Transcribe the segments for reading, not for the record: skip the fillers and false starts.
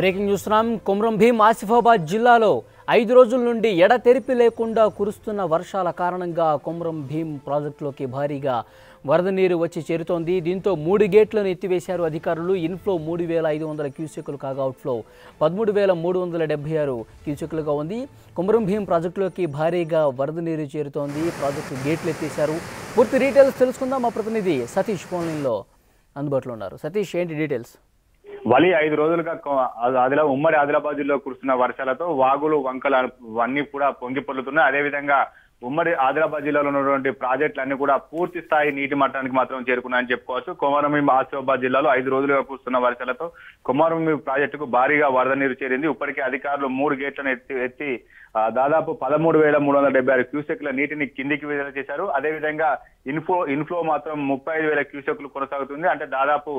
Breaking చూస్తున్నాం. కొమరం భీం ఆసిఫాబాద్ జిల్లాలో 5 రోజుల నుండి ఎడతెరిపి లేకుండా కురుస్తున్న వర్షాల కారణంగా కొమరం భీం ప్రాజెక్టులోకి భారీగా వరద నీరు వచ్చి చేరుతోంది. దీంతో 3 గేట్లను ఎత్తివేశారు అధికారులు. ఇన్ఫ్లో 3,500 క్యూసెక్కులు కాగా అవుట్ఫ్లో 13,376 క్యూసెక్కులుగా ఉంది. కొమరం భీం ప్రాజెక్టులోకి భారీగా వరద నీరు చేరుతోంది. ప్రాజెక్టు గేట్లు ఎత్తేశారు. పూర్తి డీటెయిల్స్ తెలుసుకుందాం. మా ప్రతినిధి సతీష్ ఫోన్లైన్లో అందుబాటులో ఉన్నారు. సతీష్, ఏంటి డీటెయిల్స్? వలి 5 రోజులుగా ఉమ్మడి ఆదిలాబాద్ జిల్లాలో కురుస్తున్న వర్షాలతో వాగులు వంకలు అన్ని కూడా పొంగి పొర్లుతున్నాయి. అదేవిధంగా ఉమ్మడి ఆదిలాబాద్ జిల్లాలో ఉన్నటువంటి ప్రాజెక్టులు అన్ని కూడా పూర్తి స్థాయి నీటి మట్టానికి మాత్రం చేరుకున్నాయని చెప్పుకోవచ్చు. కొమరం భీం ఆసిఫాబాద్ జిల్లాలో 5 రోజులుగా కురుస్తున్న వర్షాలతో కొమరం భీం ప్రాజెక్టుకు భారీగా వరద నీరు చేరింది. ఇప్పటికే అధికారులు 3 గేట్లను ఎత్తి దాదాపు 13,376 క్యూసెక్ల నీటిని కిందికి విడుదల చేశారు. అదేవిధంగా ఇన్ఫ్లో మాత్రం 35,000 క్యూసెక్లు కొనసాగుతుంది. అంటే దాదాపు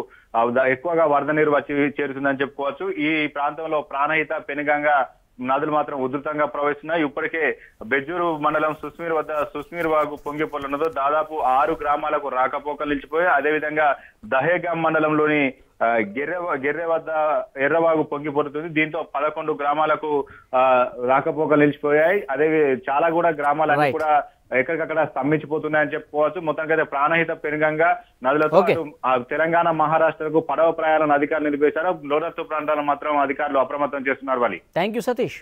ఎక్కువగా వరద నీరు వచ్చి చేరుతుందని చెప్పుకోవచ్చు. ఈ ప్రాంతంలో ప్రాణహిత, పెనుగంగా నదులు మాత్రం ఉధృతంగా ప్రవహిస్తున్నాయి. ఇప్పటికే బెజ్జూరు మండలం సుస్మీర్ వాగు పొంగి పొర్లున్నదో దాదాపు 6 గ్రామాలకు రాకపోకలు నిలిచిపోయాయి. అదేవిధంగా దహేగాం మండలంలోని గెర్రె వద్ద ఎర్రవాగు పొంగి పొరుతుంది. దీంతో 11 గ్రామాలకు రాకపోకలు నిలిచిపోయాయి. అదే చాలా కూడా గ్రామాలన్నీ కూడా ఎక్కడికక్కడ స్తంభించిపోతున్నాయని చెప్పుకోవచ్చు. మొత్తానికైతే ప్రాణహిత, పెనుగంగా నదులతో తెలంగాణ, మహారాష్ట్రకు పడవ ప్రయాణాలను అధికారులు నిలిపేశారు. లోతట్టు ప్రాంతాలను మాత్రం అధికారులు అప్రమత్తం చేస్తున్నారు. Thank you Satish.